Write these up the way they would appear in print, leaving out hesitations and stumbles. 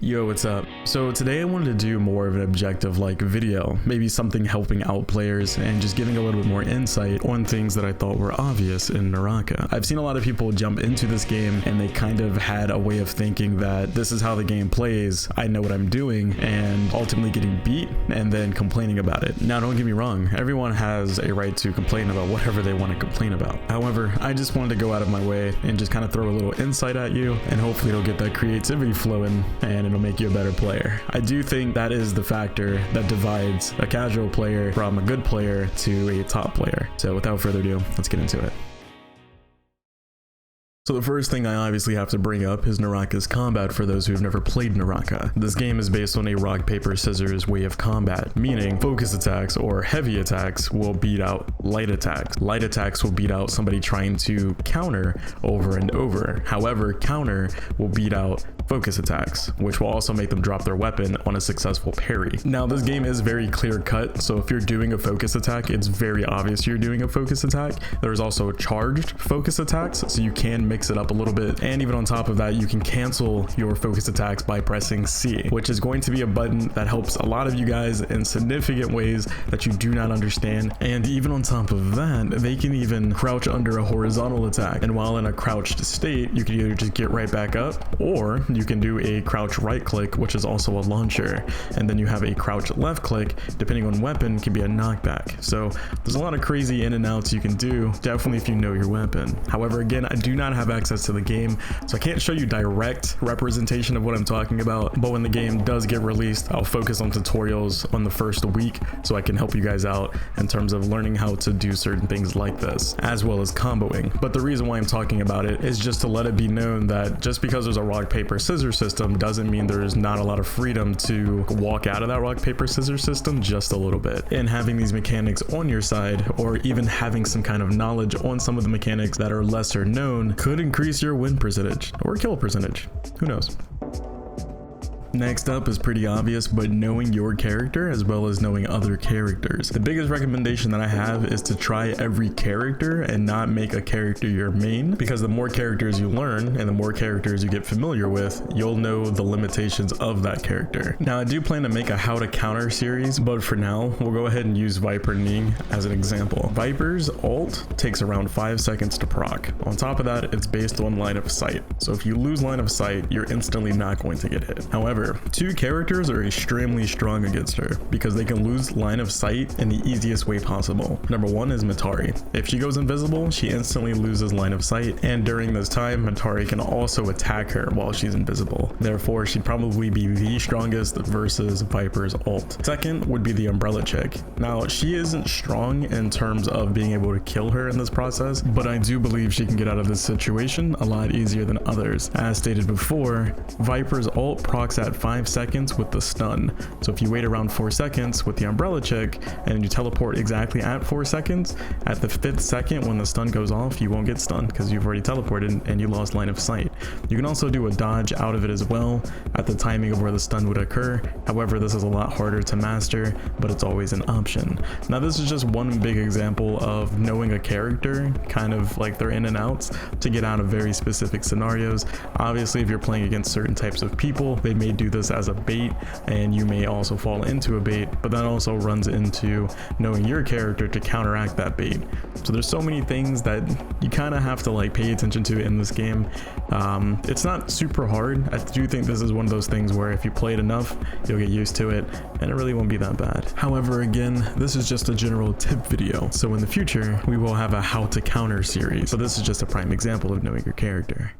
Yo, what's up? So today I wanted to do more of an objective like video, maybe something helping out players and just giving a little bit more insight on things that I thought were obvious in Naraka. I've seen a lot of people jump into this game and they kind of had a way of thinking that this is how the game plays, I know what I'm doing, and ultimately getting beat and then complaining about it. Now don't get me wrong, everyone has a right to complain about whatever they want to complain about. However, I just wanted to go out of my way and just kind of throw a little insight at you, and hopefully it'll get that creativity flowing and it'll make you a better player. I do think that is the factor that divides a casual player from a good player to a top player. So without further ado, let's get into it. So the first thing I obviously have to bring up is Naraka's combat for those who've never played Naraka. This game is based on a rock, paper, scissors way of combat, meaning focus attacks or heavy attacks will beat out light attacks. Light attacks will beat out somebody trying to counter over and over. However, counter will beat out focus attacks, which will also make them drop their weapon on a successful parry. Now this game is very clear cut, so if you're doing a focus attack, it's very obvious you're doing a focus attack. There's also charged focus attacks, so you can mix it up a little bit, and even on top of that you can cancel your focus attacks by pressing C, which is going to be a button that helps a lot of you guys in significant ways that you do not understand. And even on top of that, they can even crouch under a horizontal attack, and while in a crouched state you can either just get right back up, or you can do a crouch right click, which is also a launcher, and then you have a crouch left click, depending on weapon, can be a knockback. So there's a lot of crazy in and outs you can do, definitely if you know your weapon. However, again, I do not have access to the game, so I can't show you direct representation of what I'm talking about, but when the game does get released, I'll focus on tutorials on the first week so I can help you guys out in terms of learning how to do certain things like this, as well as comboing. But the reason why I'm talking about it is just to let it be known that just because there's a rock, paper, scissors system doesn't mean there's not a lot of freedom to walk out of that rock, paper, scissors system just a little bit. And having these mechanics on your side, or even having some kind of knowledge on some of the mechanics that are lesser known, could increase your win percentage or kill percentage. Who knows? Next up is pretty obvious, but knowing your character as well as knowing other characters. The biggest recommendation that I have is to try every character and not make a character your main, because the more characters you learn and the more characters you get familiar with, you'll know the limitations of that character. Now I do plan to make a how to counter series, but for now we'll go ahead and use Viper Ning as an example. Viper's ult takes around 5 seconds to proc. On top of that, it's based on line of sight. So if you lose line of sight, you're instantly not going to get hit. However, two characters are extremely strong against her because they can lose line of sight in the easiest way possible. Number one is Matari. If she goes invisible, she instantly loses line of sight, and during this time, Matari can also attack her while she's invisible. Therefore, she'd probably be the strongest versus Viper's ult. Second would be the Umbrella Chick. Now, she isn't strong in terms of being able to kill her in this process, but I do believe she can get out of this situation a lot easier than others. As stated before, Viper's ult procs at 5 seconds with the stun. So if you wait around 4 seconds with the Umbrella Chick and you teleport exactly at 4 seconds, at the 5th second when the stun goes off, you won't get stunned because you've already teleported and you lost line of sight. You can also do a dodge out of it as well at the timing of where the stun would occur. However, this is a lot harder to master, but it's always an option. Now this is just one big example of knowing a character, kind of like their in and outs, to get out of very specific scenarios. Obviously, if you're playing against certain types of people, they may do this as a bait and you may also fall into a bait, but that also runs into knowing your character to counteract that bait. So there's so many things that you kind of have to like pay attention to in this game. It's not super hard. I do think this is one of those things where if you play it enough, you'll get used to it and it really won't be that bad. However, again, this is just a general tip video, so in the future we will have a how to counter series, so this is just a prime example of knowing your character.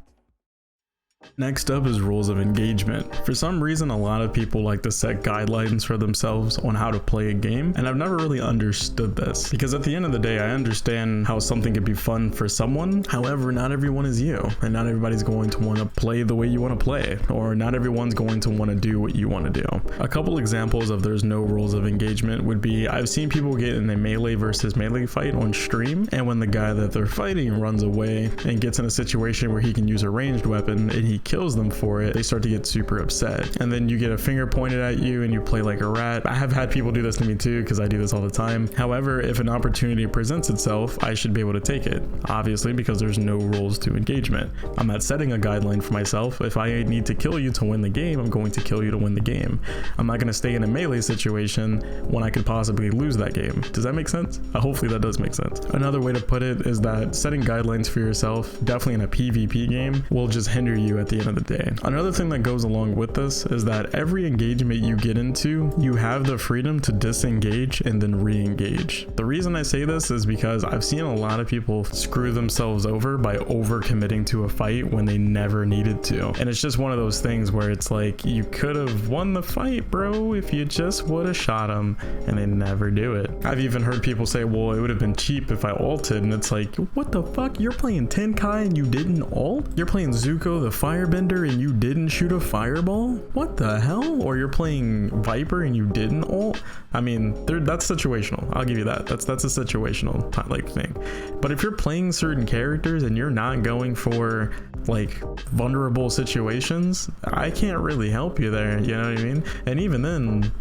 Next up is rules of engagement. For some reason, a lot of people like to set guidelines for themselves on how to play a game, and I've never really understood this, because at the end of the day, I understand how something could be fun for someone. However, not everyone is you, and not everybody's going to want to play the way you want to play, or not everyone's going to want to do what you want to do. A couple examples of there's no rules of engagement would be, I've seen people get in a melee versus melee fight on stream, and when the guy that they're fighting runs away and gets in a situation where he can use a ranged weapon and he he kills them for it, they start to get super upset. And then you get a finger pointed at you and you play like a rat. I have had people do this to me too, because I do this all the time. However, if an opportunity presents itself, I should be able to take it, obviously, because there's no rules to engagement. I'm not setting a guideline for myself. If I need to kill you to win the game, I'm going to kill you to win the game. I'm not going to stay in a melee situation when I could possibly lose that game. Does that make sense? Hopefully that does make sense. Another way to put it is that setting guidelines for yourself, definitely in a PvP game, will just hinder you at the end of the day. Another thing that goes along with this is that every engagement you get into, you have the freedom to disengage and then re-engage. The reason I say this is because I've seen a lot of people screw themselves over by over-committing to a fight when they never needed to. And it's just one of those things where it's like, you could have won the fight, bro, if you just would have shot him, and they never do it. I've even heard people say, well, it would have been cheap if I ulted, and it's like, what the fuck? You're playing Tenkai and you didn't ult? You're playing Zuko the Firebender and you didn't shoot a fireball? What the hell? Or you're playing Viper and you didn't ult? I mean, that's situational. I'll give you that. That's a situational like thing. But if you're playing certain characters and you're not going for like vulnerable situations, I can't really help you there, you know what I mean? And even then,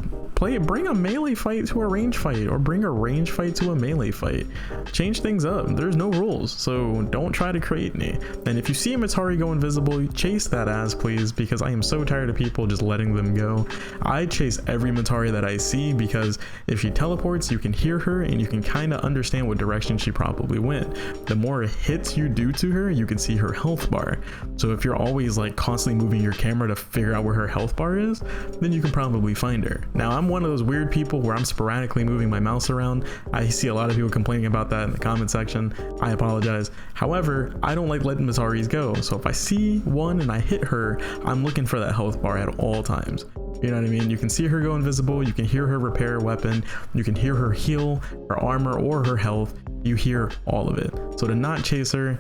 bring a melee fight to a range fight, or bring a range fight to a melee fight. Change things up. There's no rules, so don't try to create any. And if you see a Matari go invisible, chase that ass, please, because I am so tired of people just letting them go. I chase every Matari that I see, because if she teleports, you can hear her and you can kind of understand what direction she probably went. The more hits you do to her, you can see her health bar. So if you're always like constantly moving your camera to figure out where her health bar is, then you can probably find her. Now, I'm one of those weird people where I'm sporadically moving my mouse around. I see a lot of people complaining about that in the comment section. I apologize. However, I don't like letting Mataris go. So if I see one and I hit her, I'm looking for that health bar at all times. You know what I mean? You can see her go invisible, you can hear her repair a weapon, you can hear her heal her armor or her health. You hear all of it. So to not chase her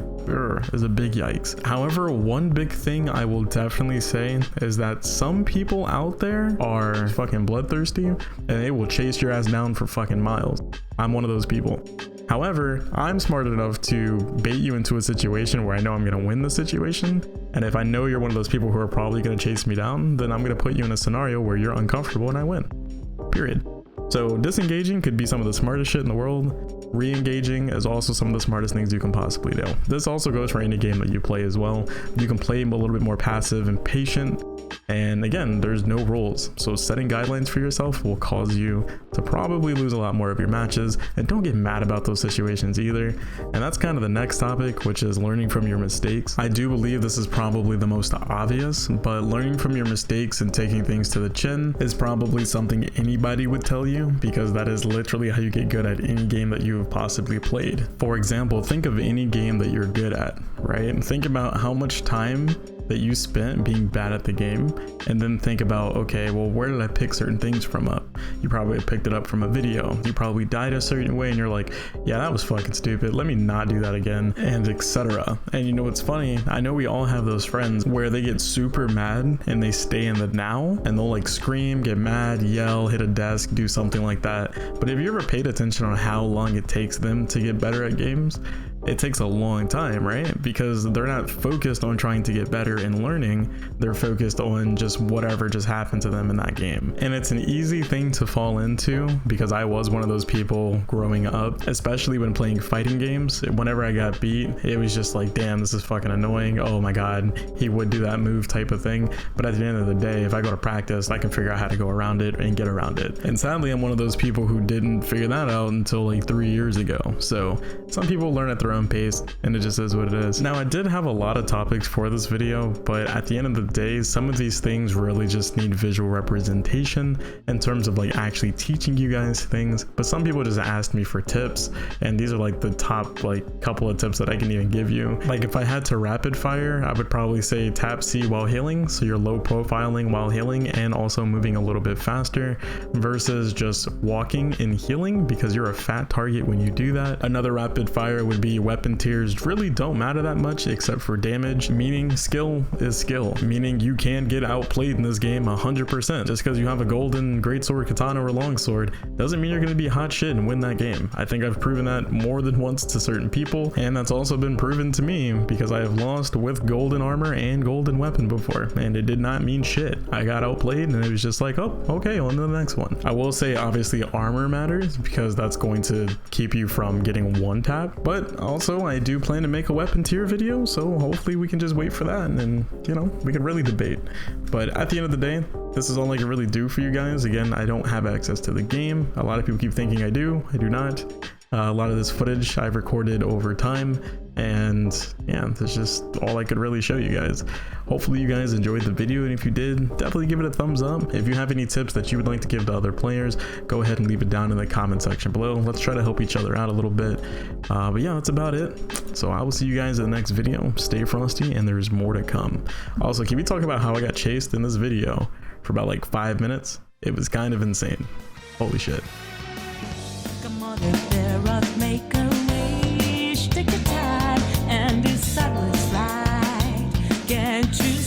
is a big yikes. However, one big thing I will definitely say is that some people out there are fucking bloodthirsty and they will chase your ass down for fucking miles. I'm one of those people. However, I'm smart enough to bait you into a situation where I know I'm going to win the situation. And if I know you're one of those people who are probably going to chase me down, then I'm going to put you in a scenario where you're uncomfortable and I win. Period. So disengaging could be some of the smartest shit in the world. Re-engaging is also some of the smartest things you can possibly do. This also goes for any game that you play as well. You can play a little bit more passive and patient. And again, there's no rules. So setting guidelines for yourself will cause you to probably lose a lot more of your matches. And don't get mad about those situations either. And that's kind of the next topic, which is learning from your mistakes. I do believe this is probably the most obvious, but learning from your mistakes and taking things to the chin is probably something anybody would tell you, because that is literally how you get good at any game that you have possibly played. For example, think of any game that you're good at, right? And think about how much time that you spent being bad at the game, and then think about, okay, well, where did I pick certain things from up? You probably picked it up from a video. You probably died a certain way and you're like, yeah, that was fucking stupid, let me not do that again, and etc. And you know what's funny? I know we all have those friends where they get super mad and they stay in the now, and they'll like scream, get mad, yell, hit a desk, do something like that. But have you ever paid attention on how long it takes them to get better at games? It takes a long time, right? Because they're not focused on trying to get better and learning, they're focused on just whatever just happened to them in that game. And it's an easy thing to fall into, because I was one of those people growing up, especially when playing fighting games. Whenever I got beat, it was just like, damn, this is fucking annoying. Oh my god, he would do that move type of thing. But at the end of the day, if I go to practice, I can figure out how to go around it and get around it. And sadly, I'm one of those people who didn't figure that out until like 3 years ago. So some people learn at their own pace, and it just is what it is. Now, I did have a lot of topics for this video, but at the end of the day, some of these things really just need visual representation in terms of like actually teaching you guys things. But some people just asked me for tips, and these are like the top like couple of tips that I can even give you. Like if I had to rapid fire, I would probably say tap C while healing, so you're low profiling while healing and also moving a little bit faster, versus just walking and healing, because you're a fat target when you do that. Another rapid fire would be weapon tiers really don't matter that much except for damage, meaning skill is skill, meaning you can get outplayed in this game 100%. Just because you have a golden greatsword, katana, or longsword doesn't mean you're going to be hot shit and win that game. I think I've proven that more than once to certain people, and that's also been proven to me because I have lost with golden armor and golden weapon before, and it did not mean shit. I got outplayed and it was just like, oh, okay, on to the next one. I will say obviously armor matters because that's going to keep you from getting one tap, but also I do plan to make a weapon tier video, so hopefully we can just wait for that and then, you know, we can really debate. But at the end of the day, this is all I can really do for you guys. Again, I don't have access to the game. A lot of people keep thinking I do not. A lot of this footage I've recorded over time, and yeah, that's just all I could really show you guys. Hopefully you guys enjoyed the video, and if you did, definitely give it a thumbs up. If you have any tips that you would like to give to other players, go ahead and leave it down in the comment section below. Let's try to help each other out a little bit. But yeah, that's about it. So I will see you guys in the next video. Stay frosty, and there's more to come. Also, can we talk about how I got chased in this video for about like 5 minutes? It was kind of insane. Holy shit. Come on, make a wish, take your time and decide what's right. Can't you